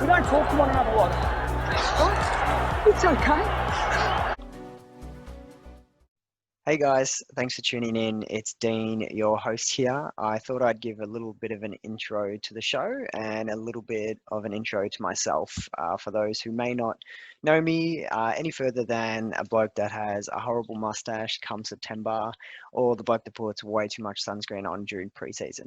We don't talk to one another a lot. Oh, it's okay. Hey guys, thanks for tuning in. It's Dean, your host here. I thought I'd give a little bit of an intro to the show and a little bit of an intro to myself for those who may not know me any further than a bloke that has a horrible mustache come September, or the bloke that puts way too much sunscreen on during preseason.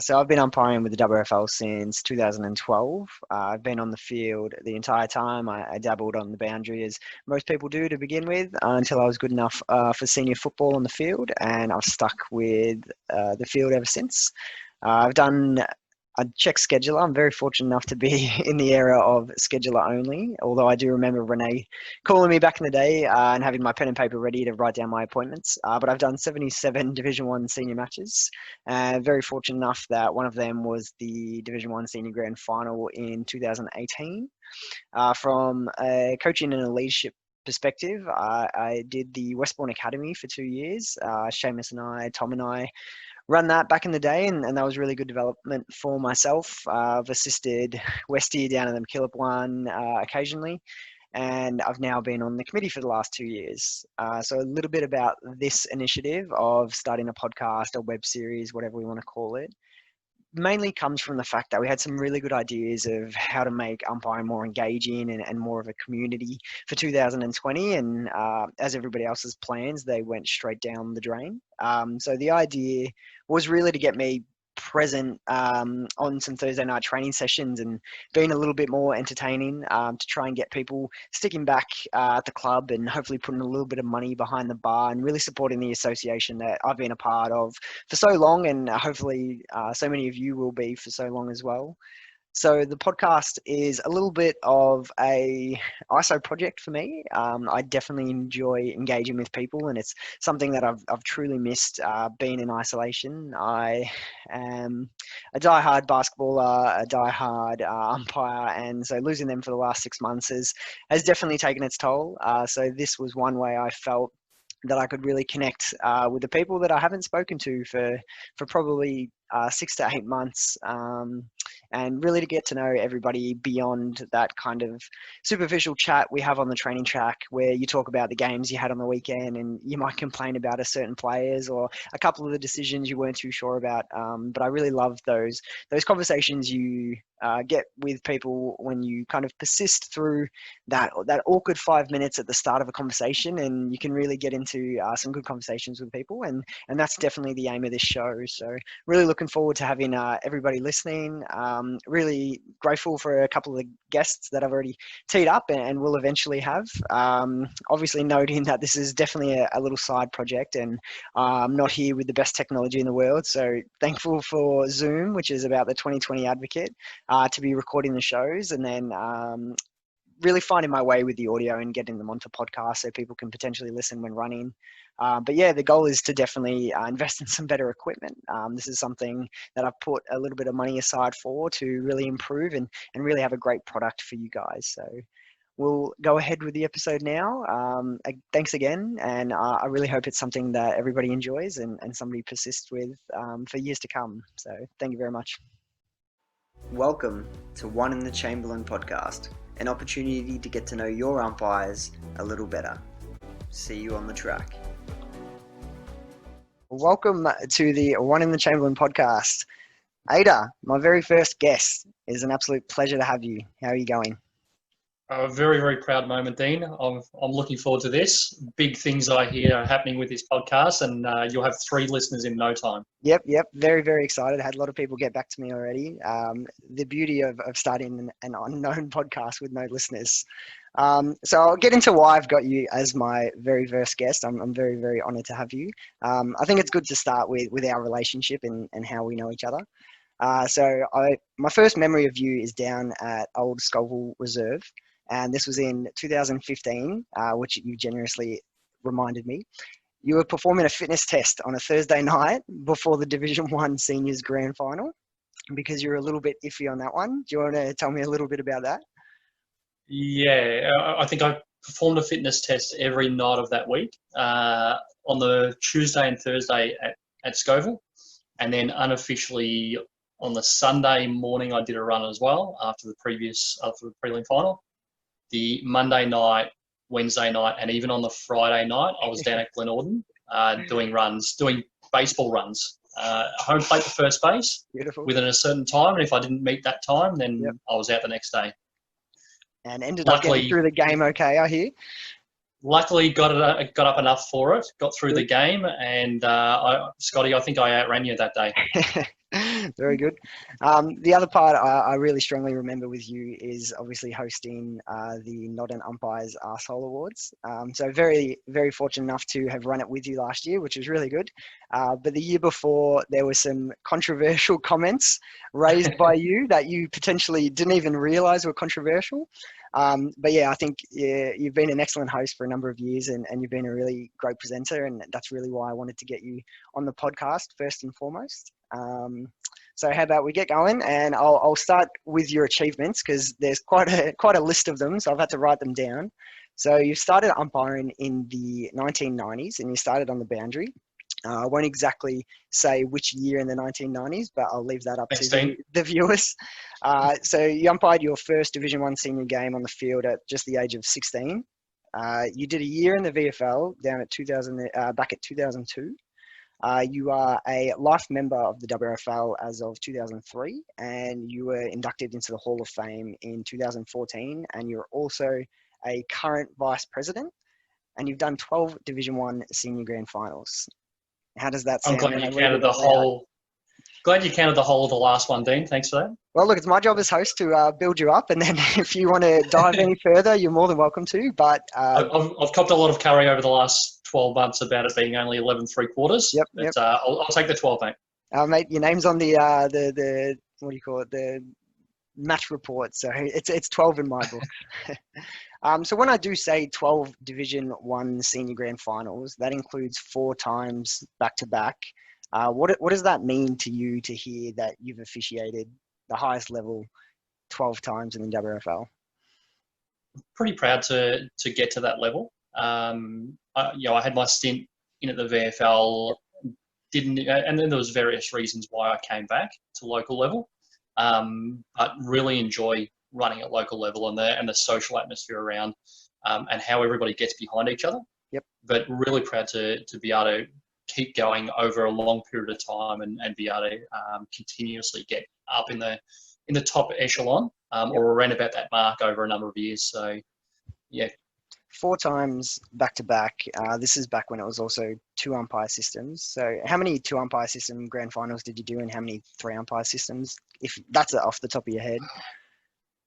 So I've been umpiring with the WFL since 2012. I've been on the field the entire time. I dabbled on the boundary as most people do to begin with until I was good enough for senior football on the field, and I've stuck with the field ever since. I've done a check scheduler. I'm very fortunate enough to be in the era of scheduler only, although I do remember Renee calling me back in the day and having my pen and paper ready to write down my appointments. But I've done 77 Division 1 senior matches. Very fortunate enough that one of them was the Division 1 senior grand final in 2018. From a coaching and a leadership perspective, I did the Westbourne Academy for 2 years. Seamus and I, Tom and I, run that back in the day, and that was really good development for myself. I've assisted Westie down in the McKillop one occasionally, and I've now been on the committee for the last 2 years. So a little bit about this initiative of starting a podcast, a web series, whatever we want to call it, mainly comes from the fact that we had some really good ideas of how to make umpiring more engaging and more of a community for 2020. And as everybody else's plans, they went straight down the drain. So the idea was really to get me present on some Thursday night training sessions and being a little bit more entertaining to try and get people sticking back at the club and hopefully putting a little bit of money behind the bar and really supporting the association that I've been a part of for so long, and hopefully so many of you will be for so long as well. So the podcast is a little bit of a ISO project for me. I definitely enjoy engaging with people, and it's something that I've truly missed being in isolation. I am a diehard basketballer, a diehard umpire, and so losing them for the last 6 months has definitely taken its toll. So this was one way I felt that I could really connect with the people that I haven't spoken to for probably 6 to 8 months, and really to get to know everybody beyond that kind of superficial chat we have on the training track, where you talk about the games you had on the weekend and you might complain about a certain players or a couple of the decisions you weren't too sure about. But I really love those conversations you get with people when you kind of persist through that awkward 5 minutes at the start of a conversation, and you can really get into some good conversations with people, and that's definitely the aim of this show. So really looking forward to having everybody listening. Really grateful for a couple of the guests that I've already teed up and will eventually have. Obviously noting that this is definitely a little side project, and I'm not here with the best technology in the world. So thankful for Zoom, which is about the 2020 advocate, to be recording the shows, and then really finding my way with the audio and getting them onto podcasts so people can potentially listen when running. But yeah, the goal is to definitely invest in some better equipment. This is something that I've put a little bit of money aside for to really improve and really have a great product for you guys. So we'll go ahead with the episode now. Thanks again, and I really hope it's something that everybody enjoys and somebody persists with for years to come. So thank you very much. Welcome to One in the Chamber-lain podcast, an opportunity to get to know your umpires a little better. See you on the track. Welcome to the One in the Chamber-lain podcast. Ada, my very first guest. It is an absolute pleasure to have you. How are you going? A very, very proud moment, Dean. I'm looking forward to this. Big things I hear are happening with this podcast, and you'll have 3 listeners in no time. Yep. Very, very excited. I had a lot of people get back to me already. The beauty of starting an unknown podcast with no listeners. So I'll get into why I've got you as my very first guest. I'm very, very honoured to have you. I think it's good to start with our relationship and how we know each other. So my first memory of you is down at Old Scoville Reserve, and this was in 2015, which you generously reminded me. You were performing a fitness test on a Thursday night before the Division 1 Seniors Grand Final because you're a little bit iffy on that one. Do you want to tell me a little bit about that? Yeah, I think I performed a fitness test every night of that week on the Tuesday and Thursday at Scoville, and then unofficially On the Sunday morning, I did a run as well after the prelim final. The Monday night, Wednesday night, and even on the Friday night, I was down at Glenorden doing baseball runs. Home plate to first base. Beautiful. Within a certain time, and if I didn't meet that time, then I was out the next day. And ended up getting through the game okay, I hear. Luckily, got up enough for it, got through the game, and Scotty, I think I outran you that day. Very good. The other part I really strongly remember with you is obviously hosting the Not an Umpire's Arsehole Awards. So very, very fortunate enough to have run it with you last year, which was really good. But the year before, there were some controversial comments raised by you that you potentially didn't even realise were controversial. But yeah, I think you've been an excellent host for a number of years, and you've been a really great presenter, and that's really why I wanted to get you on the podcast first and foremost. So how about we get going, and I'll start with your achievements, because there's quite a list of them, so I've had to write them down. So you started umpiring in the 1990s, and you started on the boundary. I won't exactly say which year in the 1990s, but I'll leave that up to the viewers. So you umpired your first Division 1 senior game on the field at just the age of 16. You did a year in the VFL down at back at 2002. You are a life member of the WFL as of 2003, and you were inducted into the Hall of Fame in 2014, and you're also a current vice president, and you've done 12 Division 1 senior grand finals. How does that sound? I'm glad you counted the whole. Glad you counted the whole of the last one, Dean. Thanks for that. Well, look, it's my job as host to build you up, and then if you want to dive any further, you're more than welcome to. But I've copped a lot of curry over the last 12 months about it being only 11 3/4. Yep. But, I'll take the 12, mate. Mate, your name's on the what do you call it? The match report. So it's 12 in my book. So when I do say 12 Division 1 senior grand finals, that includes 4 times back to back. What does that mean to you to hear that you've officiated the highest level 12 times in the WFL? Pretty proud to get to that level. I had my stint in at the VFL, and then there was various reasons why I came back to local level. But really enjoy running at local level and the social atmosphere around, and how everybody gets behind each other. Yep. But really proud to be able to keep going over a long period of time and be able to continuously get up in the top echelon, or around about that mark over a number of years. So, yeah. 4 times back to back. This is back when it was also 2 umpire systems. So how many 2 umpire system grand finals did you do, and how many 3 umpire systems? If that's off the top of your head.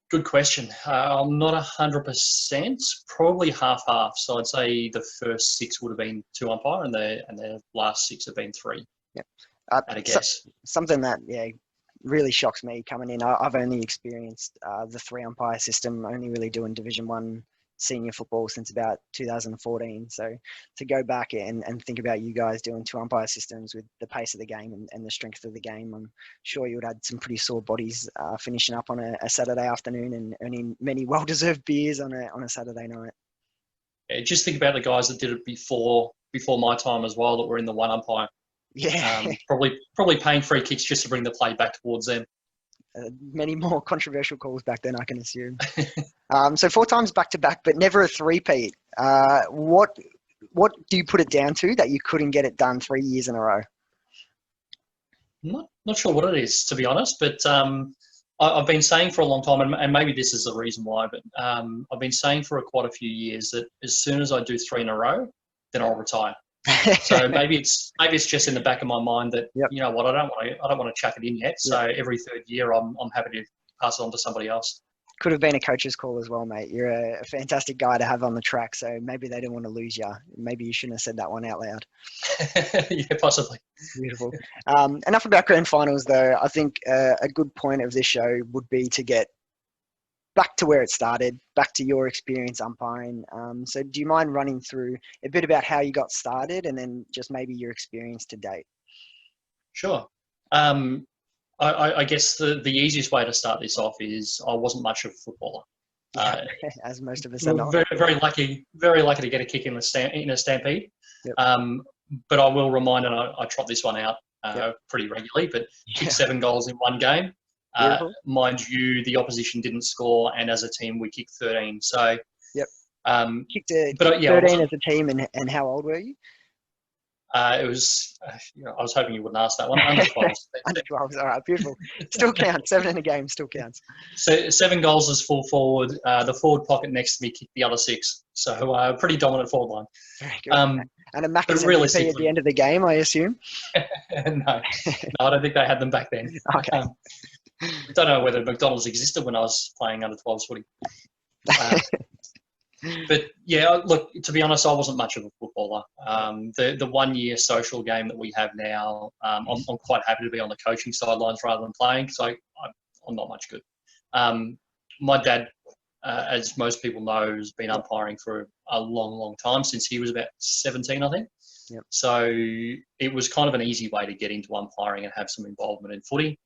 Good question. I'm not 100%. Probably half. So I'd say the first 6 would have been 2 umpire, and the last 6 have been 3. Yep. At a guess. Something that really shocks me coming in. I've only experienced the 3 umpire system, only really doing Division 1 senior football since about 2014. So to go back and think about you guys doing 2 umpire systems with the pace of the game and the strength of the game, I'm sure you would have had some pretty sore bodies finishing up on a Saturday afternoon and earning many well-deserved beers on a Saturday night. Yeah, just think about the guys that did it before my time as well, that were in the 1 umpire. Yeah. Probably paying free kicks just to bring the play back towards them. Many more controversial calls back then, I can assume. So 4 times back to back, but never a three-peat. What do you put it down to that you couldn't get it done 3 years in a row? Not sure what it is, to be honest, but I've been saying for a long time, and maybe this is the reason why, but I've been saying for quite a few years that as soon as I do 3 in a row, then I'll retire. So maybe it's just in the back of my mind that, you know what, I don't want to chuck it in yet. So every 3rd year, I'm happy to pass it on to somebody else. Could have been a coach's call as well, mate. You're a fantastic guy to have on the track. So maybe they didn't want to lose you. Maybe you shouldn't have said that one out loud. Yeah, possibly. Beautiful. Enough about grand finals, though. I think a good point of this show would be to get back to where it started, back to your experience umpiring. So do you mind running through a bit about how you got started, and then just maybe your experience to date? Sure. I guess the easiest way to start this off is I wasn't much of a footballer. As most of us are not. Very lucky to get a kick in a stampede. Yep. But I will remind, and I trot this one out, pretty regularly, but Yeah. kicked 7 goals in one game. Beautiful. Mind you, the opposition didn't score, and as a team, we kicked 13. So, Yep. but Kicked yeah, 13 as a team, and how old were you? it was. I was hoping you wouldn't ask that one. Under 12. Under 12s. All right, beautiful. Still counts. 7 in a game still counts. So 7 goals as full forward. The forward pocket next to me kicked the other 6. So pretty dominant forward line. Very good. And a Macca's MVP realistically, at the end of the game, I assume? no, I don't think they had them back then. Okay. I don't know whether McDonald's existed when I was playing under 12s footy. But yeah, look, to be honest, I wasn't much of a footballer. The 1 year social game that we have now, I'm quite happy to be on the coaching sidelines rather than playing, because I'm not much good. My dad, as most people know, has been umpiring for a long, long time, since he was about 17, I think. Yep. So it was kind of an easy way to get into umpiring and have some involvement in footy.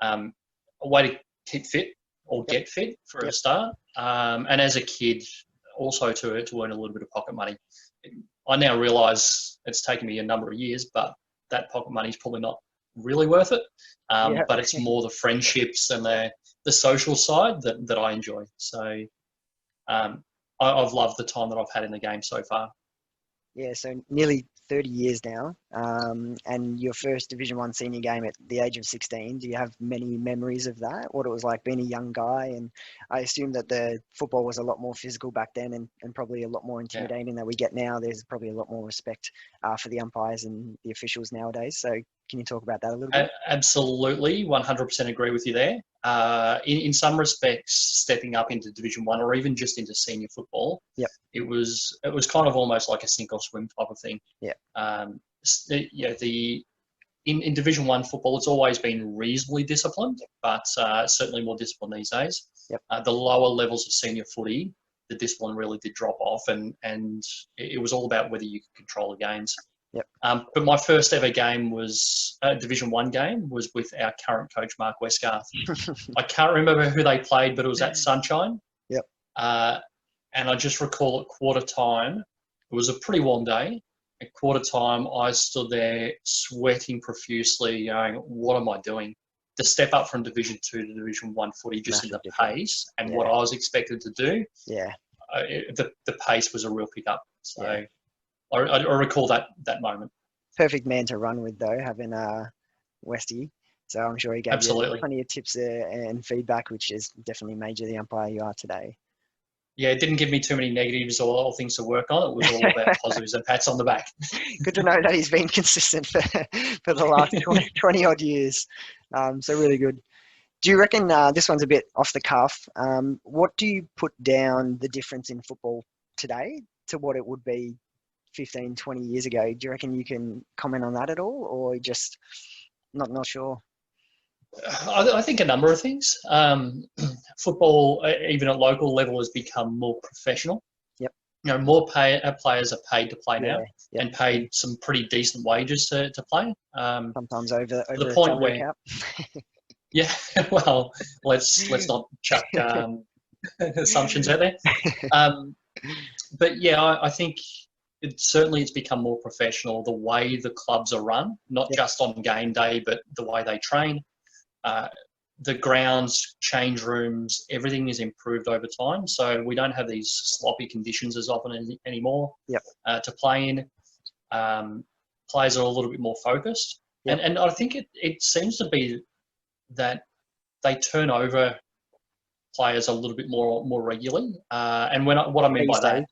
A way to keep fit or get fit for a start. And as a kid, also to earn a little bit of pocket money. I now realise it's taken me a number of years, but that pocket money is probably not really worth it. But it's more the friendships and the social side that I enjoy. So I've loved the time that I've had in the game so far. Yeah, so nearly 30 years now, and your first Division 1 senior game at the age of 16. Do you have many memories of that? What it was like being a young guy? And I assume that the football was a lot more physical back then, and probably a lot more intimidating than we get now. There's probably a lot more respect for the umpires and the officials nowadays. So can you talk about that a little bit? Absolutely, 100% agree with you there. In some respects, stepping up into Division 1 or even just into senior football, it was kind of almost like a sink or swim type of thing. In Division 1 football, it's always been reasonably disciplined, but certainly more disciplined these days. The lower levels of senior footy, the discipline really did drop off, and it was all about whether you could control the games. But my first ever game was a Division 1 game, was with our current coach, Mark Westgarth. I can't remember who they played, but it was at Sunshine. And I just recall at quarter time, it was a pretty warm day. At quarter time, I stood there sweating profusely, going, what am I doing? To step up from Division 2 to Division 1 footy, just in the pace and what I was expected to do, the pace was a real pickup. So I recall that moment. Perfect man to run with, though, having Westy. So I'm sure he gave you plenty of tips and feedback, which has definitely made you the umpire you are today. Yeah, it didn't give me too many negatives or things to work on. It was all about positives and pats on the back. Good to know that he's been consistent for the last 20 odd years. So really good. Do you reckon, this one's a bit off the cuff, what do you put down the difference in football today to what it would be 15, 20 years ago? Do you reckon you can comment on that at all, or just not sure? I think a number of things. Football, even at local level, has become more professional. More players are paid to play now, and paid some pretty decent wages to play. Sometimes over the point salary where, cap. well, let's not chuck assumptions out there. But yeah, I think it's become more professional. The way the clubs are run, not just on game day, but the way they train. The grounds, change rooms, everything is improved over time. So we don't have these sloppy conditions as often anymore to play in. Players are a little bit more focused. And I think it seems to be that they turn over players a little bit more regularly. And what I mean by that,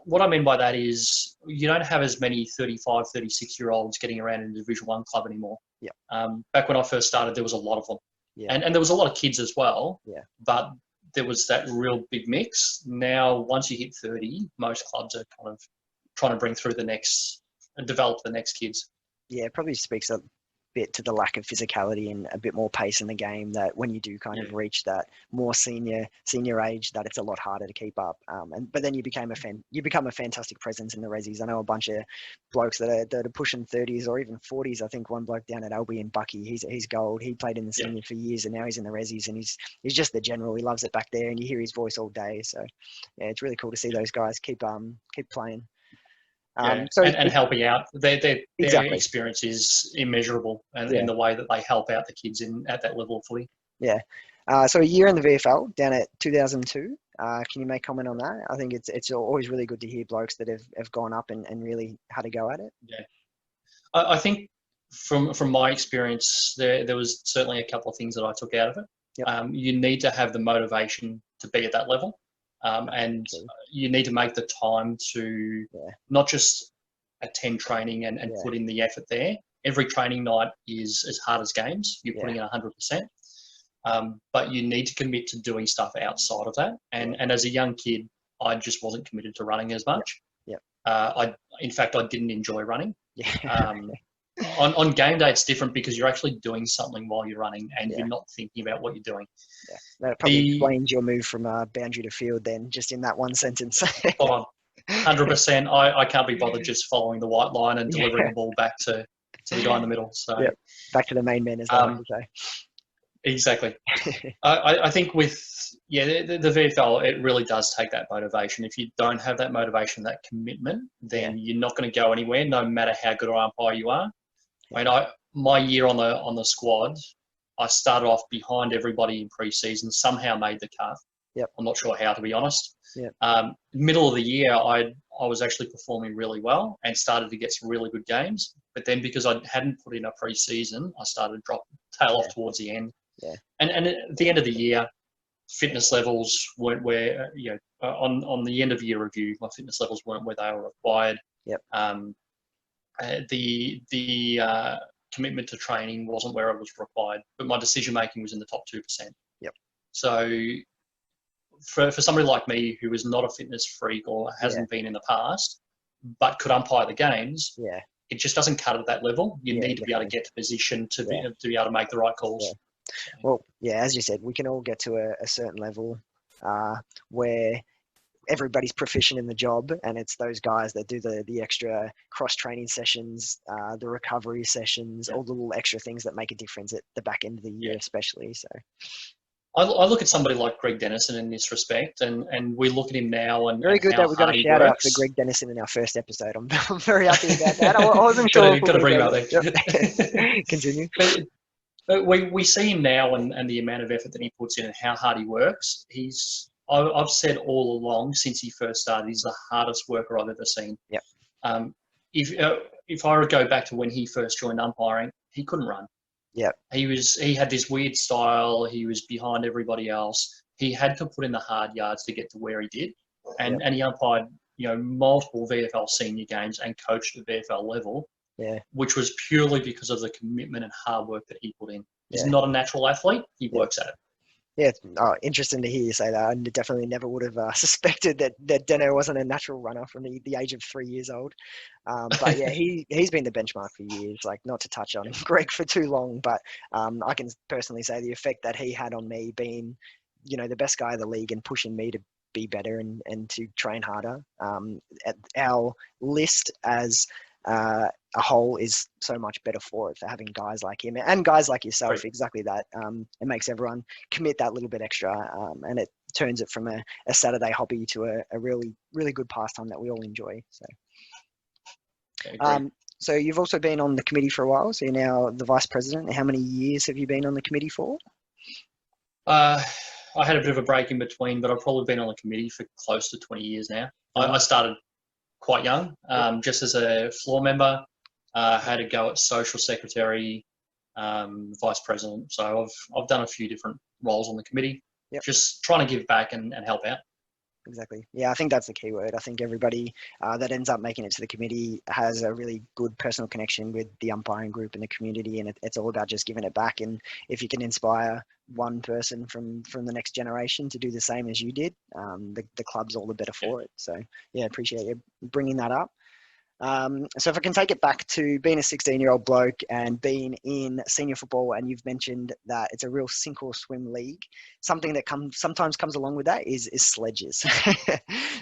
what I mean by that is you don't have as many 35, 36-year-olds getting around in a Division 1 club anymore. Back when I first started, there was a lot of them. And there was a lot of kids as well. But there was that real big mix. Now, once you hit 30, most clubs are kind of trying to bring through and develop the next kids. Yeah, it probably speaks a bit to the lack of physicality and a bit more pace in the game, that when you do kind of reach that more senior age, that it's a lot harder to keep up. But then you become a fantastic presence in the resis. I know a bunch of blokes that are pushing 30s or even 40s. I think one bloke down at Albion, Bucky, he's gold. He played in the senior for years, and now he's in the resis, and he's just the general. He loves it back there, and you hear his voice all day. So yeah, it's really cool to see those guys keep playing. So and helping out. Their exactly. experience is immeasurable, and Yeah. in the way that they help out the kids at that level of footy. Yeah. So a year in the VFL down at 2002. Can you make comment on that? I think it's always really good to hear blokes that have gone up and really had a go at it. Yeah, I think from my experience, there was certainly a couple of things that I took out of it. Yep. You need to have the motivation to be at that level, and you need to make the time to not just attend training and put in the effort there. Every training night is as hard as games. You're putting in 100%. But you need to commit to doing stuff outside of that. And as a young kid, I just wasn't committed to running as much. In fact, I didn't enjoy running. On game day, it's different because you're actually doing something while you're running and you're not thinking about what you're doing. That probably explains your move from boundary to field then, just in that one sentence. 100%. I can't be bothered just following the white line and delivering the ball back to the guy in the middle. So back to the main man, as I like to say. Exactly. I think with the VFL, it really does take that motivation. If you don't have that motivation, that commitment, then you're not going to go anywhere, no matter how good an umpire you are. I mean, my year on the squad, I started off behind everybody in pre-season, somehow made the cut. I'm not sure how, to be honest. Middle of the year, I was actually performing really well and started to get some really good games. But then because I hadn't put in a pre-season, I started to tail off towards the end. And at the end of the year, fitness levels weren't where, on the end of year review, my fitness levels weren't where they were required. The commitment to training wasn't where it was required, but my decision making was in the top 2%. So for somebody like me who is not a fitness freak or hasn't been in the past, but could umpire the games, it just doesn't cut at that level. You need to be able to get to position to be able to make the right calls. Well, as you said, we can all get to a certain level where everybody's proficient in the job, and it's those guys that do the extra cross-training sessions, the recovery sessions, all the little extra things that make a difference at the back end of the year, especially. So I look at somebody like Greg Dennison in this respect, and we look at him now and very good that we got a shout out for Greg Dennison in our first episode. I'm very happy about that. I wasn't sure. Got to bring him out there. Continue. But we see him now and the amount of effort that he puts in and how hard he works. I've said all along since he first started, he's the hardest worker I've ever seen. If I would go back to when he first joined umpiring, he couldn't run. He had this weird style. He was behind everybody else. He had to put in the hard yards to get to where he did. And he umpired, multiple VFL senior games and coached at VFL level, which was purely because of the commitment and hard work that he put in. He's not a natural athlete. He works at it. Interesting to hear you say that. I definitely never would have suspected that Deno wasn't a natural runner from the age of 3 years old. But he's been the benchmark for years. Like, not to touch on Greg for too long, but I can personally say the effect that he had on me, being the best guy in the league and pushing me to be better and to train harder. Our list as a whole is so much better for it, for having guys like him and guys like yourself. Exactly that. It makes everyone commit that little bit extra, and it turns it from a Saturday hobby to a really, really good pastime that we all enjoy. So you've also been on the committee for a while, so you're now the vice president. How many years have you been on the committee for? I had a bit of a break in between, but I've probably been on the committee for close to 20 years now. I started quite young, just as a floor member. Had a go at social secretary, vice president. So I've done a few different roles on the committee, just trying to give back and help out. Exactly. Yeah, I think that's the key word. I think everybody that ends up making it to the committee has a really good personal connection with the umpiring group and the community, and it's all about just giving it back. And if you can inspire one person from the next generation to do the same as you did, the club's all the better for it. So appreciate you bringing that up. So if I can take it back to being a 16-year-old bloke and being in senior football, and you've mentioned that it's a real sink or swim league, something that sometimes comes along with that is sledges.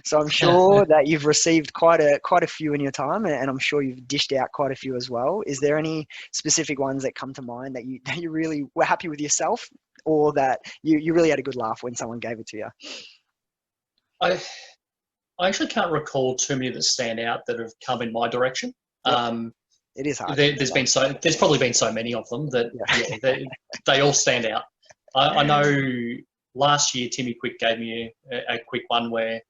So I'm sure that you've received quite a few in your time, and I'm sure you've dished out quite a few as well. Is there any specific ones that come to mind that you really were happy with yourself, or that you really had a good laugh when someone gave it to you? I actually can't recall too many that stand out that have come in my direction. Yep. It is hard. There's probably been so many of them that they all stand out. I know last year Timmy Quick gave me a quick one where,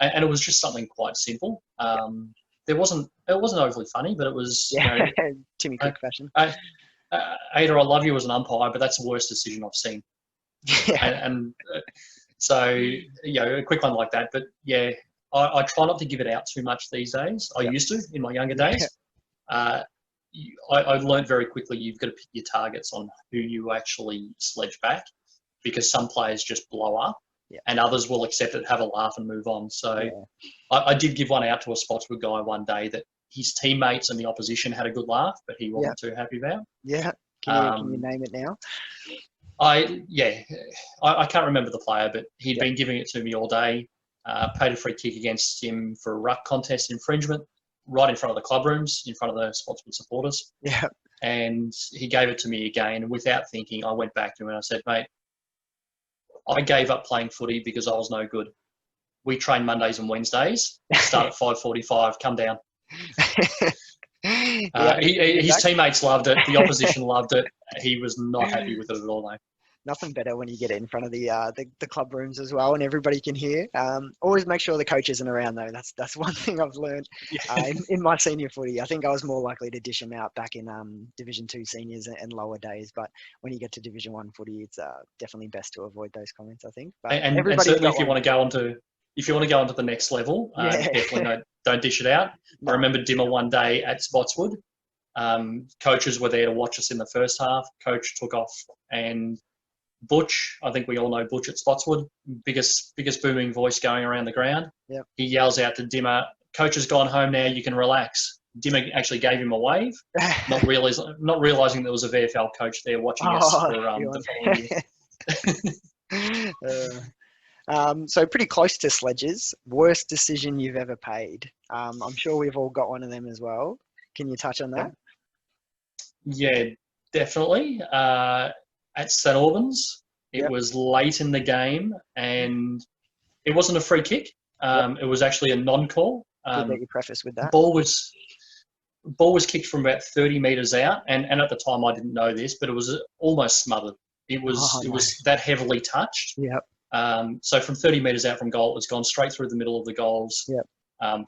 and it was just something quite simple. It wasn't overly funny, but it was Timmy Quick fashion. Ada, I love you as an umpire, but that's the worst decision I've seen. And so a quick one like that. But I try not to give it out too much these days. I used to in my younger days. I learned very quickly you've got to pick your targets on who you actually sledge back, because some players just blow up and others will accept it, have a laugh and move on. So I did give one out to a Spotswood guy one day that his teammates and the opposition had a good laugh, but he wasn't too happy about. Yeah. Can you name it now? I can't remember the player, but he'd been giving it to me all day. Paid a free kick against him for a ruck contest infringement, right in front of the club rooms, in front of the Spotswood supporters. Yeah. And he gave it to me again. And without thinking, I went back to him and I said, mate, I gave up playing footy because I was no good. We train Mondays and Wednesdays. Start at 5:45. Come down. His teammates loved it. The opposition loved it. He was not happy with it at all, though. Nothing better when you get it in front of the club rooms as well, and everybody can hear. Always make sure the coach isn't around, though. That's one thing I've learned in my senior footy. I think I was more likely to dish them out back in Division 2 seniors and lower days, but when you get to Division 1 footy, it's definitely best to avoid those comments, I think. But and certainly if you want to go on to the next level, definitely don't dish it out. I remember Dimmer one day at Spotswood. Coaches were there to watch us in the first half. Coach took off, and Butch, I think we all know Butch at Spotswood, biggest booming voice going around the ground. Yep. He yells out to Dimmer, "Coach has gone home now, you can relax." Dimmer actually gave him a wave, not realising there was a VFL coach there watching us for the following year. So pretty close to sledges. Worst decision you've ever paid. I'm sure we've all got one of them as well. Can you touch on that? Yeah, definitely. At St Albans, it was late in the game, and it wasn't a free kick. It was actually a non-call. Good that you preface with that. Ball was kicked from about 30 metres out, and at the time I didn't know this, but it was almost smothered. It was that heavily touched. Yep. So from 30 metres out from goal, it's gone straight through the middle of the goals. Yep.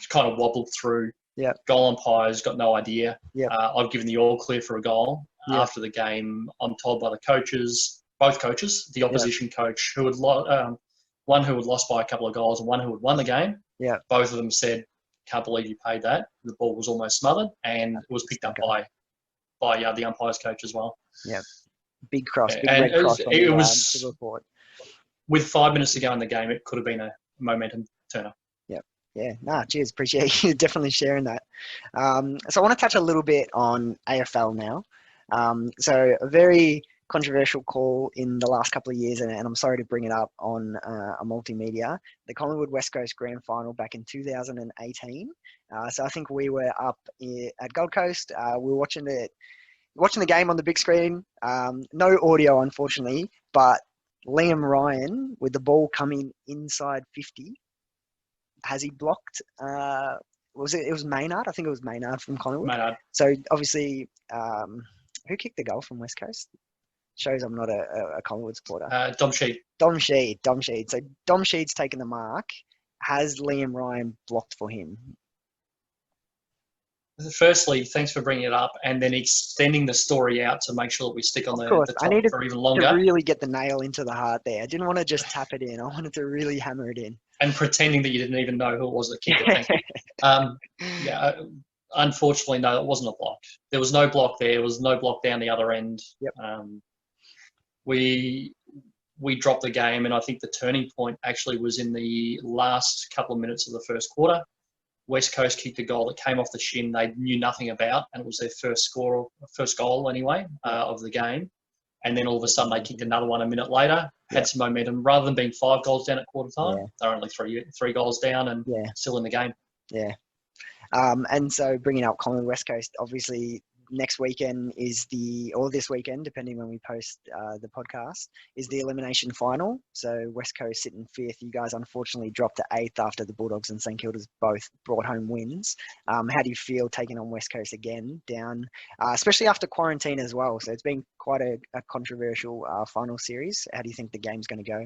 Kind of wobbled through. Yep. Goal umpire's got no idea. Yep. I've given the all clear for a goal. Yep. After the game, I'm told by the coaches, both coaches, the opposition coach, who had one who had lost by a couple of goals and one who had won the game. Yeah. Both of them said, "Can't believe you paid that." The ball was almost smothered, and it was picked up by the umpire's coach as well. Yeah. Big cross, big and red cross. It was the report. With 5 minutes to go in the game, it could have been a momentum turner. Yeah, cheers. Appreciate you definitely sharing that. So I want to touch a little bit on AFL now. So a very controversial call in the last couple of years, and I'm sorry to bring it up on a multimedia, the Collingwood West Coast Grand Final back in 2018. So I think we were up at Gold Coast. We were watching the game on the big screen. No audio, unfortunately, but Liam Ryan with the ball coming inside 50. Has he blocked? It was Maynard? I think it was Maynard from Collingwood. Maynard. So obviously, who kicked the goal from West Coast? Shows I'm not a Collingwood supporter. Dom Sheed. Dom Sheed. So Dom Sheed's taken the mark. Has Liam Ryan blocked for him? Firstly, thanks for bringing it up, and then extending the story out to make sure that we stick on the top I needed for even longer. To really get the nail into the heart there. I didn't want to just tap it in. I wanted to really hammer it in. And pretending that you didn't even know who it was that kicked it. Thank you. Unfortunately, no, it wasn't a block. There was no block there. There was no block down the other end. Yep. We dropped the game, and I think the turning point actually was in the last couple of minutes of the first quarter. West Coast kicked a goal that came off the shin they knew nothing about, and it was their first goal anyway of the game. And then all of a sudden they kicked another one a minute later, had some momentum. Rather than being 5 goals down at quarter time, they're only three goals down and still in the game. Yeah. And so bringing up Collingwood West Coast, obviously next weekend or this weekend, depending when we post the podcast, is the elimination final. So West Coast sitting 5th. You guys unfortunately dropped to 8th after the Bulldogs and St Kilda's both brought home wins. How do you feel taking on West Coast again down, especially after quarantine as well? So it's been quite a controversial final series. How do you think the game's going to go?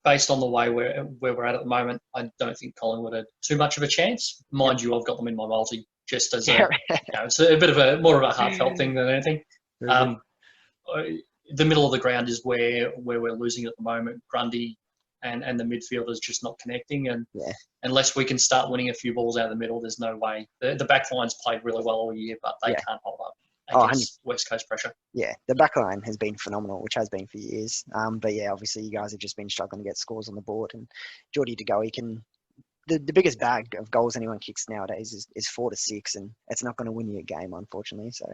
Based on the way where we're at the moment, I don't think Collingwood are too much of a chance. Mind you, I've got them in my multi just as it's a bit of more of a heartfelt thing than anything. The middle of the ground is where we're losing at the moment. Grundy and the midfielders just not connecting, and unless we can start winning a few balls out of the middle, there's no way. The back line's played really well all year, but they can't hold up against West Coast pressure. Yeah, the back line has been phenomenal, which has been for years. But yeah, obviously you guys have just been struggling to get scores on the board, and Geordie De Goey can. The biggest bag of goals anyone kicks nowadays is 4 to 6, and it's not going to win you a game, unfortunately. So,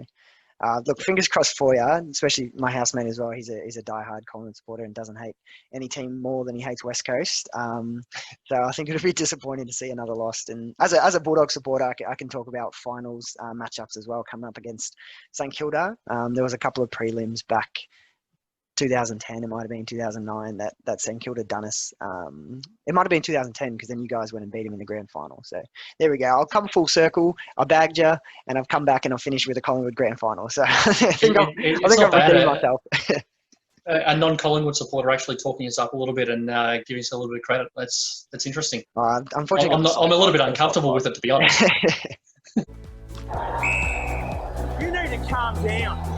look, fingers crossed for you, especially my housemate as well. He's a diehard Collingwood supporter and doesn't hate any team more than he hates West Coast. So I think it'll be disappointing to see another loss. And as a Bulldog supporter, I can talk about finals matchups as well coming up against St Kilda. There was a couple of prelims back 2010, it might have been 2009 that St Kilda done us. It might have been 2010 because then you guys went and beat him in the grand final. So there we go. I'll come full circle. I bagged you, and I've come back and I've finished with a Collingwood grand final. So I think I've redeemed myself. A non-Collingwood supporter actually talking us up a little bit and giving us a little bit of credit. That's interesting. Unfortunately, I'm a little bit uncomfortable with it, to be honest. You need to calm down.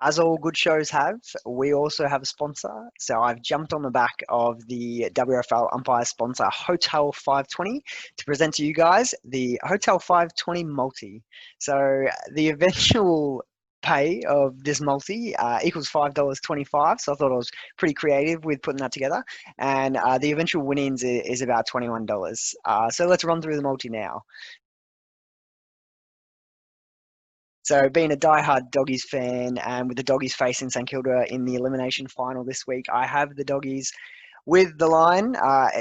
As all good shows have, we also have a sponsor. So I've jumped on the back of the WFL umpire sponsor, Hotel 520, to present to you guys the Hotel 520 multi. So the eventual pay of this multi equals $5.25. So I thought I was pretty creative with putting that together. And the eventual winnings is about $21. So let's run through the multi now. So being a diehard Doggies fan and with the Doggies facing St Kilda in the elimination final this week, I have the Doggies with the line,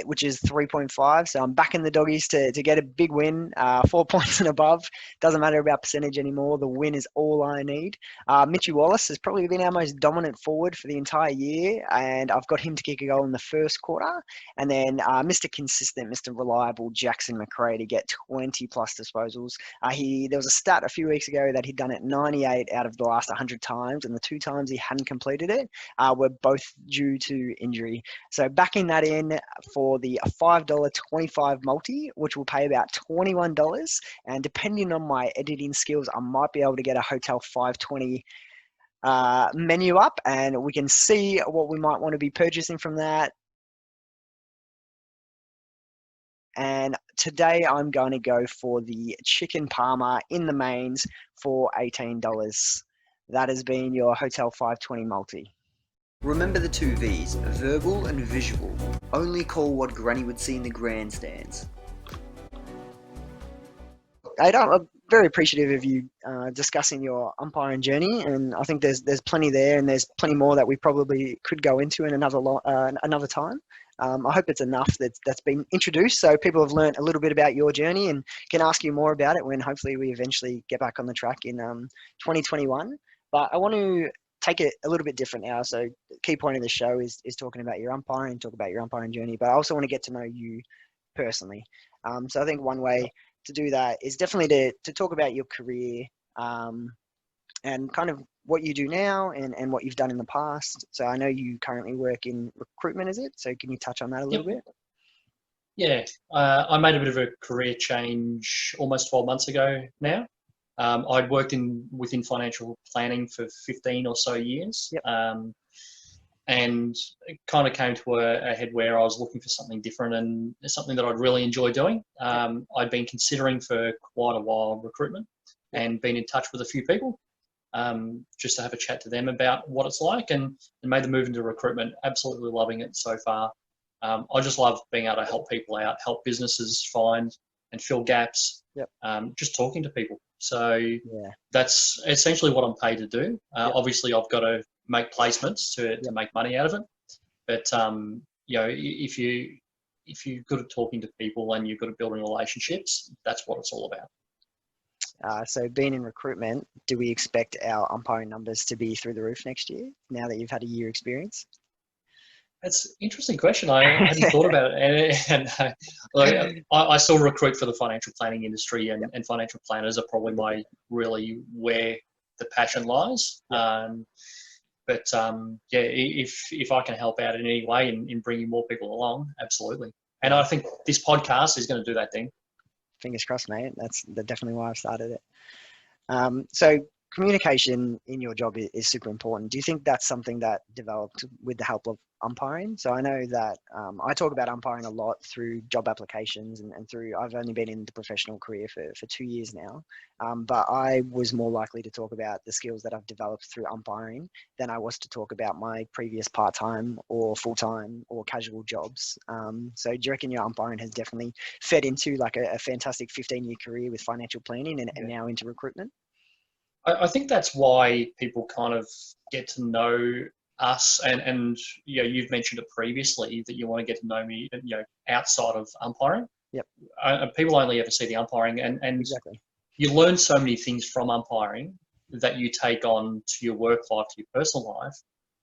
which is 3.5. So I'm backing the Doggies to get a big win, 4 points and above. Doesn't matter about percentage anymore. The win is all I need. Mitchie Wallace has probably been our most dominant forward for the entire year, and I've got him to kick a goal in the first quarter. And then Mr. Consistent, Mr. Reliable Jackson McRae to get 20 plus disposals. There was a stat a few weeks ago that he'd done it 98 out of the last 100 times, and the 2 times he hadn't completed it were both due to injury. So backing that in for the $5.25 multi, which will pay about $21. And depending on my editing skills, I might be able to get a Hotel 520 menu up, and we can see what we might want to be purchasing from that. And today I'm going to go for the chicken parma in the mains for $18. That has been your Hotel 520 multi. Remember the 2 V's, verbal and visual. Only call what Granny would see in the grandstands. I'm very appreciative of you discussing your umpiring journey, and I think there's plenty there, and there's plenty more that we probably could go into in another time. I hope it's enough that's been introduced, so people have learned a little bit about your journey and can ask you more about it when hopefully we eventually get back on the track in 2021. But I want to take it a little bit different now. So the key point of the show is talking about your umpiring, talk about your umpiring journey, but I also want to get to know you personally. So I think one way to do that is definitely to talk about your career and kind of what you do now and what you've done in the past. So I know you currently work in recruitment, is it? So can you touch on that a little bit? Yeah, I made a bit of a career change almost 12 months ago now. I'd worked within financial planning for 15 or so years, and it kind of came to a head where I was looking for something different and something that I'd really enjoy doing. I'd been considering for quite a while recruitment and been in touch with a few people just to have a chat to them about what it's like, and made the move into recruitment. Absolutely loving it so far. I just love being able to help people out, help businesses find and fill gaps, just talking to people. So that's essentially what I'm paid to do. Obviously, I've got to make placements to make money out of it. But, if you if you're good at talking to people and you're good at building relationships, that's what it's all about. So being in recruitment, do we expect our umpiring numbers to be through the roof next year, now that you've had a year experience? That's an interesting question. I hadn't thought about it. And I still recruit for the financial planning industry, and financial planners are probably where the passion lies. But if I can help out in any way in bringing more people along, absolutely. And I think this podcast is going to do that thing. Fingers crossed, mate. That's definitely why I've started it. So communication in your job is super important. Do you think that's something that developed with the help of umpiring? So I know that I talk about umpiring a lot through job applications and through, I've only been in the professional career for 2 years now, but I was more likely to talk about the skills that I've developed through umpiring than I was to talk about my previous part-time or full-time or casual jobs. So do you reckon your umpiring has definitely fed into like a fantastic 15-year career with financial planning and now into recruitment? I think that's why people kind of get to know us, and you've mentioned it previously that you want to get to know me, outside of umpiring. Yep. People only ever see the umpiring, and exactly. You learn so many things from umpiring that you take on to your work life, to your personal life,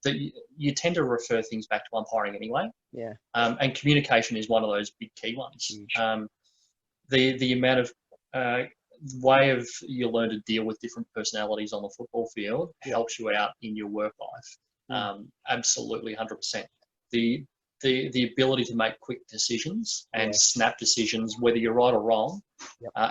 that you tend to refer things back to umpiring anyway. Yeah. And communication is one of those big key ones. Huge. The amount of way of you learn to deal with different personalities on the football field helps you out in your work life. Absolutely, 100%. The ability to make quick decisions and snap decisions, whether you're right or wrong,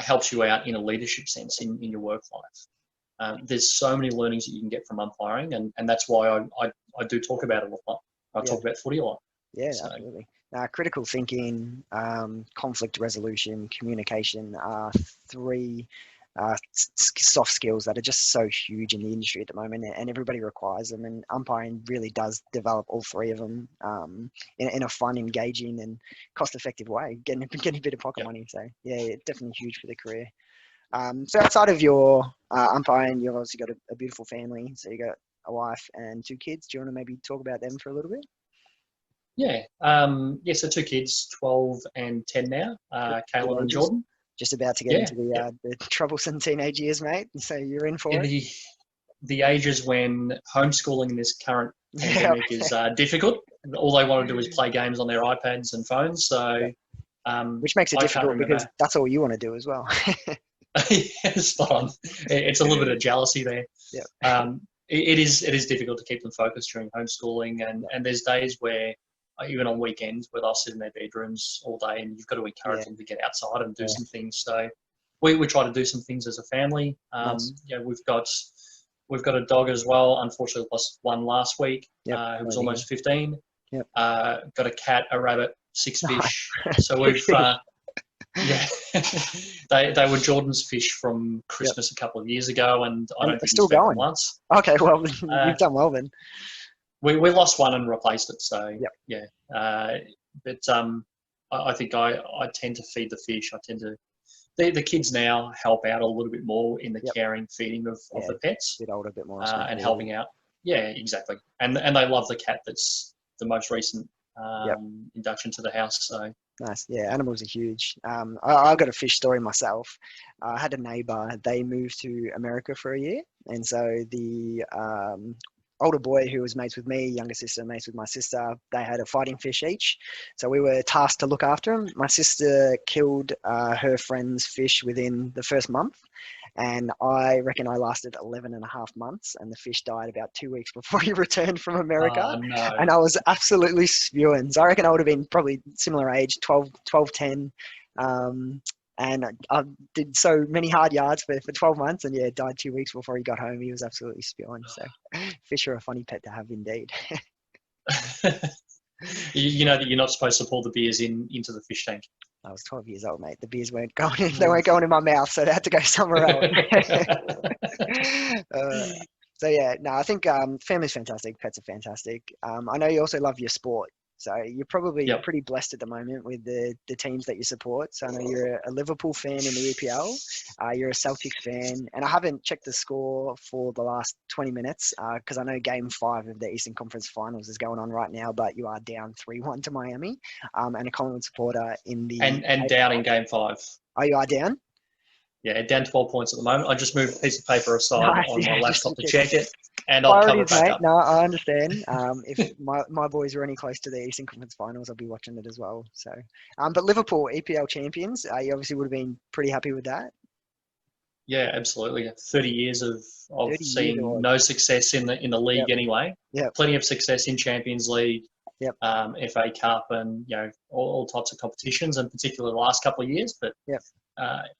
helps you out in a leadership sense in your work life. There's so many learnings that you can get from umpiring, and that's why I do talk about it a lot. I talk about footy a lot. Yeah, absolutely. Critical thinking, conflict resolution, communication are three soft skills that are just so huge in the industry at the moment, and everybody requires them. And umpiring really does develop all three of them in a fun, engaging, and cost-effective way, getting a bit of pocket money. So yeah, definitely huge for the career. So outside of your umpiring, you've obviously got a beautiful family. So you got a wife and 2 kids. Do you want to maybe talk about them for a little bit? Yeah. So 2 kids, 12 and 10 now, Kayla and Jordan. Just about to get into the troublesome teenage years, mate. So you're in for it. The ages when homeschooling in this current pandemic is difficult. All they want to do is play games on their iPads and phones. So, which makes it difficult because that's all you want to do as well. Spot on. It's a little bit of jealousy there. Yeah. It is difficult to keep them focused during homeschooling, and there's days where, even on weekends, where they'll sit in their bedrooms all day, and you've got to encourage them to get outside and do some things. So we try to do some things as a family. Nice. We've got a dog as well. Unfortunately, lost one last week. Who was almost 15. Yep. Got a cat, a rabbit, 6 fish. So we've they were Jordan's fish from Christmas a couple of years ago, and I don't think still going once. Okay, well you've done well then. We lost one and replaced it. So I think I tend to feed the fish. I tend to. The kids now help out a little bit more in the caring, feeding of the pets. A bit older, a bit more. And helping out. Yeah, exactly. And they love the cat that's the most recent induction to the house. So nice. Yeah, animals are huge. I've got a fish story myself. I had a neighbour. They moved to America for a year, and so the older boy who was mates with me, younger sister mates with my sister, they had a fighting fish each. So we were tasked to look after him. My sister killed her friend's fish within the first month. And I reckon I lasted 11 and a half months, and the fish died about 2 weeks before he returned from America. Oh, no. And I was absolutely spewing. So I reckon I would have been probably similar age, 12, 10. And I did so many hard yards for 12 months, and died 2 weeks before he got home. He was absolutely spewing. So fish are a funny pet to have indeed. You know that you're not supposed to pour the beers into the fish tank. I was 12 years old, mate. The beers weren't going in. They weren't going in my mouth, so they had to go somewhere else. I think family's fantastic. Pets are fantastic. I know you also love your sport. So you're probably Yep. pretty blessed at the moment with the teams that you support. So I know you're a Liverpool fan in the EPL, you're a Celtics fan, and I haven't checked the score for the last 20 minutes because I know Game 5 of the Eastern Conference Finals is going on right now, but you are down 3-1 to Miami, and a Collingwood supporter in the... And down in Game 5. Oh, you are down? Yeah, down 12 points at the moment. I just moved a piece of paper aside Nice, on my yeah, just laptop to to check. check it, and I'll cover it Priorities, back mate. up. No, I understand. If my boys were any close to the Eastern Conference Finals, I'll be watching it as well. So, but Liverpool EPL champions, you obviously would have been pretty happy with that. Yeah, absolutely. 30 years of 30 years it seeing was. no success in the league anyway. Yep. Plenty of success in Champions League, Yep. FA Cup, and all types of competitions, and particularly the last couple of years. But Yep.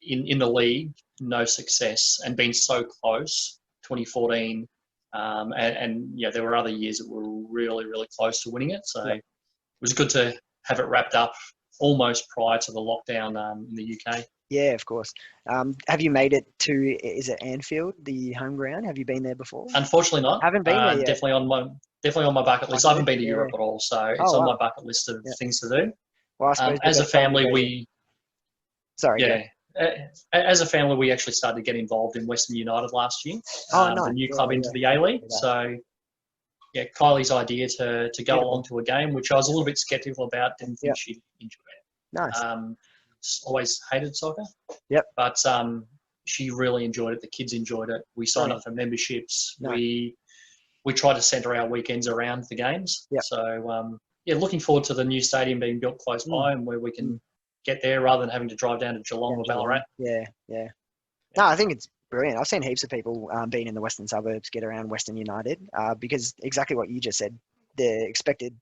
In the league, no success, and been so close. 2014, and there were other years that were really, really close to winning it. So Yep. it was good to have it wrapped up almost prior to the lockdown in the UK. Yeah, of course. Have you made it to, is it Anfield, the home ground? Have you been there before? Unfortunately not. Haven't been there yet. Definitely on my bucket list. I haven't been to Europe at all, so it's on my bucket list of things to do. Well, I suppose as a family, as a family, we actually started to get involved in Western United last year. Nice. The new club into the A-League. So, Kylie's idea to go along to a game, which I was a little bit skeptical about, didn't think she'd enjoy it. Nice. Always hated soccer. Yep. But she really enjoyed it. The kids enjoyed it. We signed up for memberships. Nice. We try to centre our weekends around the games. Yep. So, looking forward to the new stadium being built close by and where we can get there rather than having to drive down to Geelong or Ballarat. Yeah. No, I think it's brilliant. I've seen heaps of people being in the western suburbs get around Western United because exactly what you just said, the expected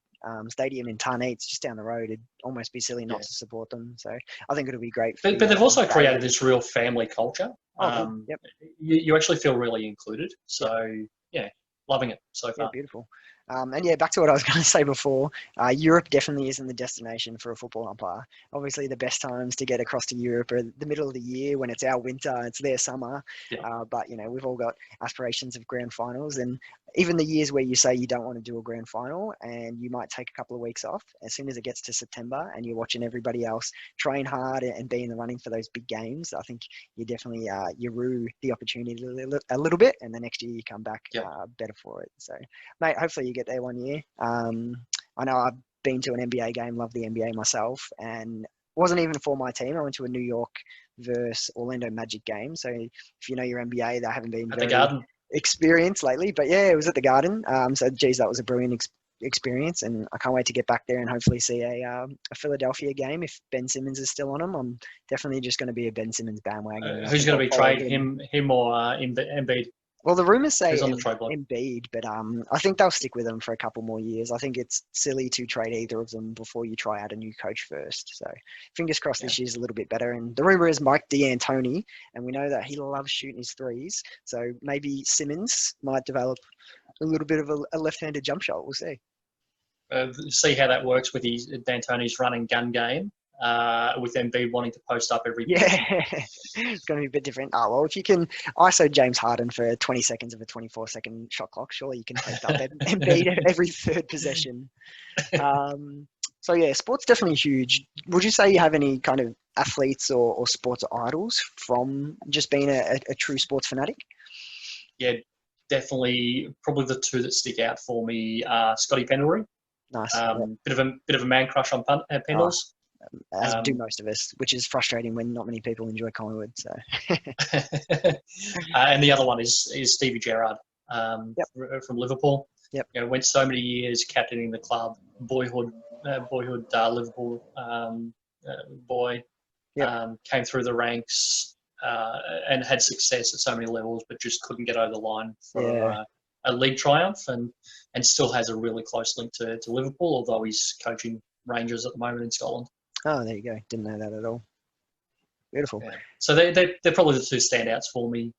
stadium in Tarneet's just down the road. It'd almost be silly not to support them. So I think it'll be great. But they've also created this real family culture. Yep. You actually feel really included. So, loving it so far. Yeah, beautiful. And back to what I was going to say before, Europe definitely isn't the destination for a football umpire. Obviously, the best times to get across to Europe are the middle of the year when it's our winter, it's their summer. Yeah. But, we've all got aspirations of grand finals. And even the years where you say you don't want to do a grand final and you might take a couple of weeks off, as soon as it gets to September and you're watching everybody else train hard and be in the running for those big games, I think you definitely you rue the opportunity a little bit, and the next year you come back better for it. So, mate, hopefully you get there one year. I know I've been to an NBA game, love the NBA myself, and wasn't even for my team. I went to a New York versus Orlando Magic game. So if you know your NBA, they haven't been at the Garden experienced lately, but it was at the Garden. So geez, that was a brilliant experience, and I can't wait to get back there and hopefully see a Philadelphia game if Ben Simmons is still on them. I'm definitely just going to be a Ben Simmons bandwagon. Who's going to be trading him or Embiid? Well, the rumors say on the trade block? Embiid, but I think they'll stick with him for a couple more years. I think it's silly to trade either of them before you try out a new coach first. So fingers crossed this year's a little bit better. And the rumor is Mike D'Antoni, and we know that he loves shooting his threes. So maybe Simmons might develop a little bit of a left-handed jump shot. We'll see. See how that works with his D'Antoni's run and gun game. With Embiid wanting to post up every it's going to be a bit different. Oh, well, if you can ISO James Harden for 20 seconds of a 24-second shot clock, surely you can post up Embiid every third possession. So, sport's definitely huge. Would you say you have any kind of athletes or sports idols from just being a true sports fanatic? Yeah, definitely. Probably the two that stick out for me are Scotty Pendlebury. Nice. Bit of a man crush on Pendles. As do most of us, which is frustrating when not many people enjoy Collingwood. So, and the other one is Stevie Gerrard from Liverpool. Yep. Went so many years captaining the club, boyhood Liverpool boy. Yep. Came through the ranks and had success at so many levels, but just couldn't get over the line for a league triumph, and still has a really close link to Liverpool, although he's coaching Rangers at the moment in Scotland. Oh, there you go. Didn't know that at all. Beautiful. Yeah. So they're probably the two standouts for me.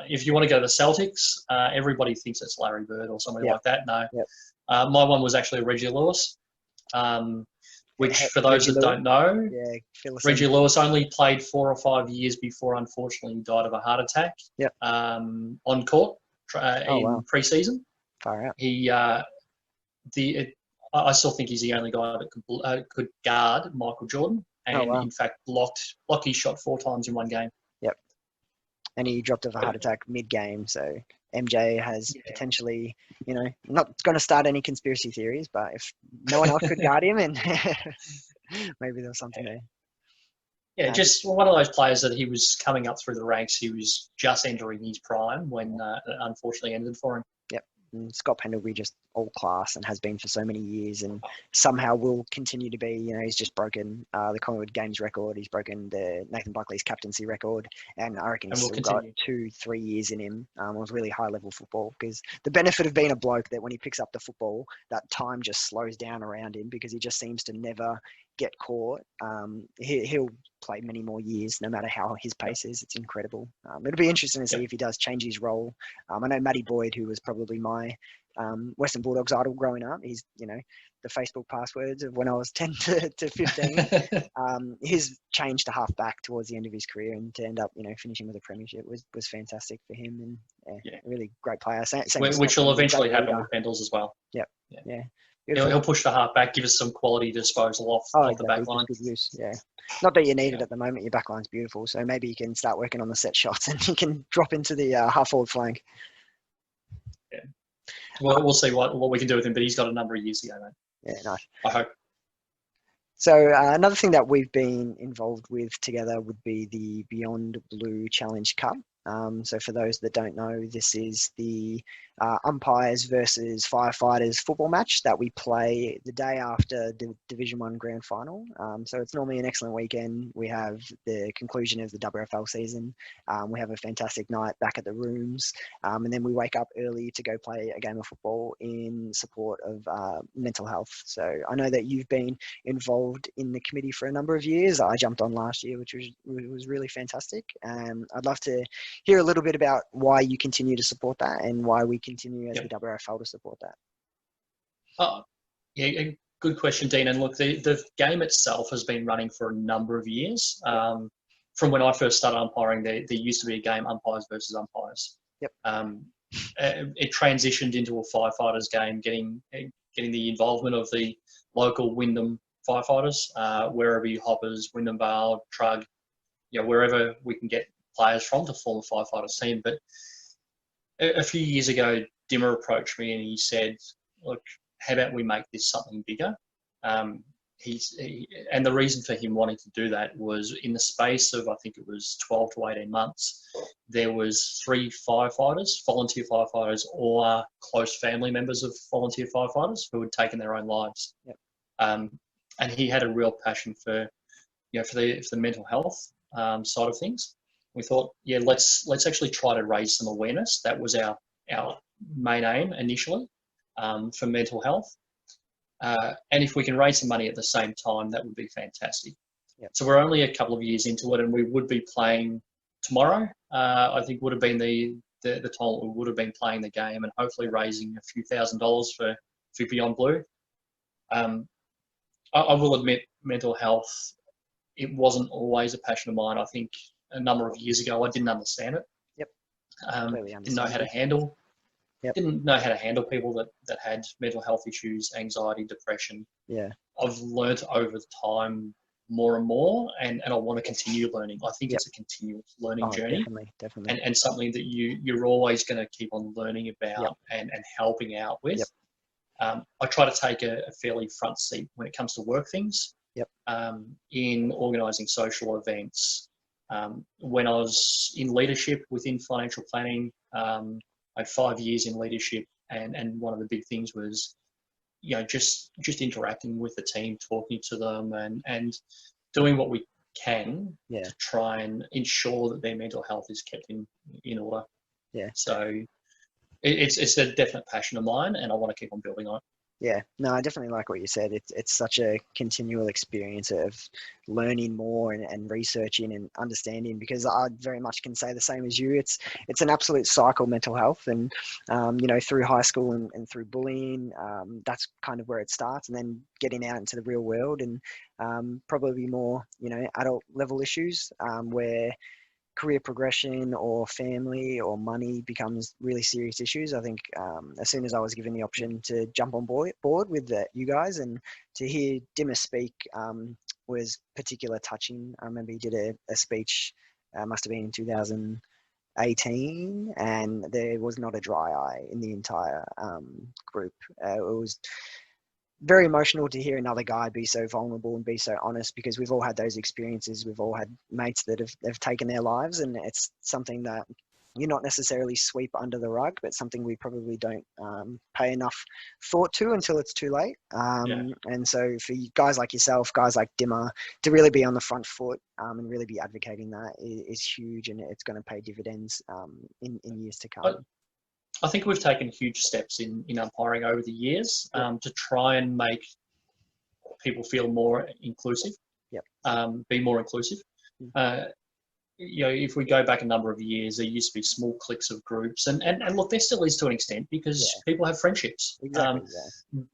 If you want to go to the Celtics, everybody thinks it's Larry Bird or somebody like that. No. Yep. My one was actually Reggie Lewis, which for those that don't know, Reggie Lewis only played 4 or 5 years before, unfortunately, he died of a heart attack on court in pre-season. Far out. He I still think he's the only guy that could guard Michael Jordan, and wow. in fact blocked his shot 4 times in one game. Yep. And he dropped off a heart attack mid-game, so MJ has potentially, not going to start any conspiracy theories, but if no one else could guard him, and maybe there was something there. Yeah, just one of those players that he was coming up through the ranks. He was just entering his prime when it unfortunately ended for him. Yep. And Scott Pendlebury just all class and has been for so many years, and somehow will continue to be. He's just broken the Collingwood Games record. He's broken the Nathan Buckley's captaincy record, and I reckon he's still got 2-3 years in him of really high level football. Because the benefit of being a bloke, that when he picks up the football, that time just slows down around him, because he just seems to never get caught. He'll play many more years, no matter how his pace is. It's incredible. It'll be interesting to see if he does change his role. I know Matty Boyd, who was probably my Western Bulldogs idol growing up. He's, the Facebook passwords of when I was 10 to 15. His change to half back towards the end of his career, and to end up, finishing with a premiership was fantastic for him, and a really great player. Which will eventually happen with Pendles as well. Yep. Yeah. He'll push the half back, give us some quality disposal off the back line. Good use, yeah. Not that you need it at the moment. Your back line's beautiful, so maybe you can start working on the set shots and you can drop into the half forward flank. Yeah. Well, we'll see what we can do with him, but he's got a number of years to go, mate. Yeah, nice. I hope. So another thing that we've been involved with together would be the Beyond Blue Challenge Cup. So for those that don't know, this is the umpires versus firefighters football match that we play the day after the Division 1 Grand Final. So it's normally an excellent weekend. We have the conclusion of the WFL season. We have a fantastic night back at the rooms. And then we wake up early to go play a game of football in support of mental health. So I know that you've been involved in the committee for a number of years. I jumped on last year, which was really fantastic. I'd love to hear a little bit about why you continue to support that, and why we continue as the WFL to support that. Yeah, good question, Dean. And look, the game itself has been running for a number of years. From when I first started umpiring, there used to be a game, umpires versus umpires. Yep. It transitioned into a firefighters game, getting the involvement of the local Wyndham firefighters, Werribee, Hoppers, Wyndham Vale, Trug, wherever we can get players from to form a firefighters team. But a few years ago, Dimmer approached me and he said, look, how about we make this something bigger? And the reason for him wanting to do that was, in the space of, I think it was 12 to 18 months, there was 3 firefighters, volunteer firefighters, or close family members of volunteer firefighters who had taken their own lives. Yep. And he had a real passion for the mental health side of things. We thought, let's actually try to raise some awareness. That was our main aim initially, for mental health. And if we can raise some money at the same time, that would be fantastic. Yep. So we're only a couple of years into it, and we would be playing tomorrow. I think would have been the time we would have been playing the game, and hopefully raising a few $1,000s for Beyond Blue. I will admit, mental health, it wasn't always a passion of mine. I think a number of years ago, I didn't understand it. Yep. Didn't know how to handle. Yep. Didn't know how to handle people that had mental health issues, anxiety, depression. Yeah. I've learnt over time more and more, and I want to continue learning. I think it's a continuous learning journey. Definitely. And something that you're always going to keep on learning about and helping out with. Yep. I try to take a fairly front seat when it comes to work things. Yep. In organising social events. When I was in leadership within financial planning, I had 5 years in leadership, and one of the big things was, just interacting with the team, talking to them, and doing what we can to try and ensure that their mental health is kept in order. Yeah. So it's a definite passion of mine, and I want to keep on building on it. Yeah, no, I definitely like what you said. It's such a continual experience of learning more and researching and understanding, because I very much can say the same as you. It's an absolute cycle, mental health, and through high school and through bullying, that's kind of where it starts, and then getting out into the real world and probably more adult level issues where career progression or family or money becomes really serious issues. I think as soon as I was given the option to jump on board with you guys, and to hear Dimmer speak was particular touching. I remember he did a speech, must have been in 2018, and there was not a dry eye in the entire group. It was very emotional to hear another guy be so vulnerable and be so honest, because we've all had those experiences. We've all had mates that have taken their lives, and it's something that you not necessarily sweep under the rug, but something we probably don't pay enough thought to until it's too late. And so for guys like yourself, guys like Dimmer, to really be on the front foot and really be advocating that is huge, and it's going to pay dividends in years to come. I think we've taken huge steps in umpiring over the years to try and make people feel more inclusive, be more inclusive. If we go back a number of years, there used to be small cliques of groups, and look, there still is to an extent, because people have friendships. Exactly.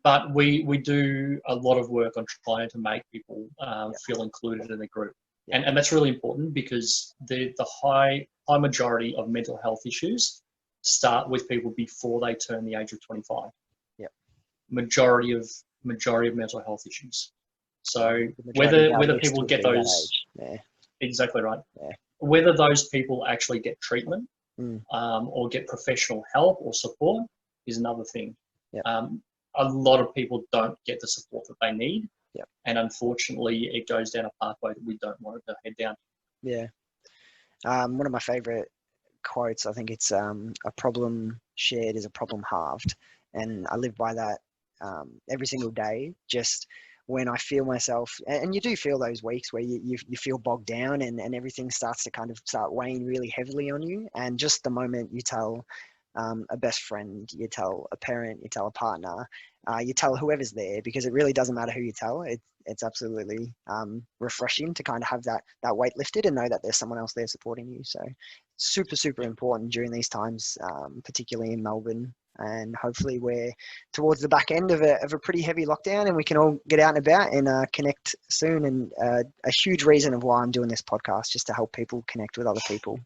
But we do a lot of work on trying to make people feel included in the group. And that's really important, because the high majority of mental health issues start with people before they turn the age of 25. Majority of mental health issues. So whether people get those, exactly right. Whether those people actually get treatment or get professional help or support is another thing. A lot of people don't get the support that they need, and unfortunately, it goes down a pathway that we don't want it to head down. One of my favorite quotes, I think it's a problem shared is a problem halved, and I live by that every single day. Just when I feel myself, and you do feel those weeks where you feel bogged down, and everything starts to kind of start weighing really heavily on you, and just the moment you tell a best friend, you tell a parent, you tell a partner, you tell whoever's there, because it really doesn't matter who you tell. It's absolutely refreshing to kind of have that weight lifted and know that there's someone else there supporting you. So super, super important during these times, particularly in Melbourne. And hopefully we're towards the back end of a pretty heavy lockdown, and we can all get out and about and connect soon. And a huge reason of why I'm doing this podcast, just to help people connect with other people.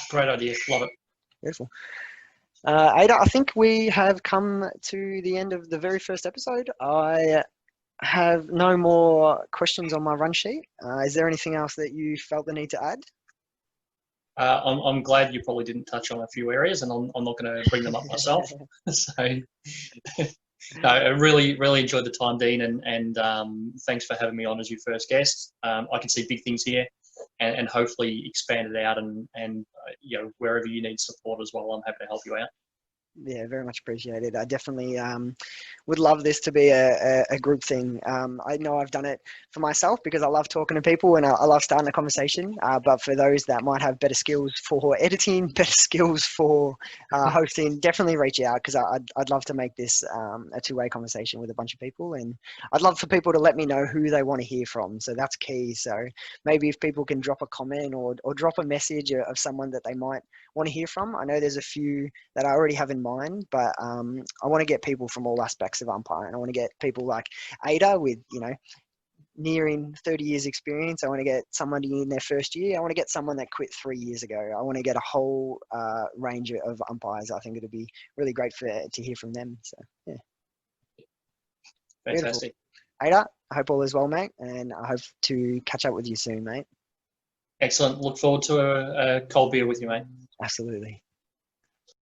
Great idea. Love it. Beautiful. Ada, I think we have come to the end of the very first episode. I have no more questions on my run sheet. Is there anything else that you felt the need to add? I'm glad you probably didn't touch on a few areas, and I'm not going to bring them up myself. So, no, I really enjoyed the time, Dean, and thanks for having me on as your first guest. I can see big things here, and hopefully expand it out, and wherever you need support as well, I'm happy to help you out. Yeah, very much appreciated. I definitely would love this to be a group thing. I know I've done it for myself because I love talking to people and I love starting a conversation. But for those that might have better skills for editing, better skills for hosting, definitely reach out, because I'd love to make this a two-way conversation with a bunch of people. And I'd love for people to let me know who they want to hear from. So that's key. So maybe if people can drop a comment or drop a message of someone that they might want to hear from. I know there's a few that I already have in mind, but I want to get people from all aspects of umpiring. I want to get people like Ada with, nearing 30 years experience. I want to get somebody in their first year. I want to get someone that quit 3 years ago. I want to get a whole range of umpires. I think it'd be really great to hear from them. So, yeah. Fantastic. Beautiful. Ada, I hope all is well, mate, and I hope to catch up with you soon, mate. Excellent. Look forward to a cold beer with you, mate. Absolutely.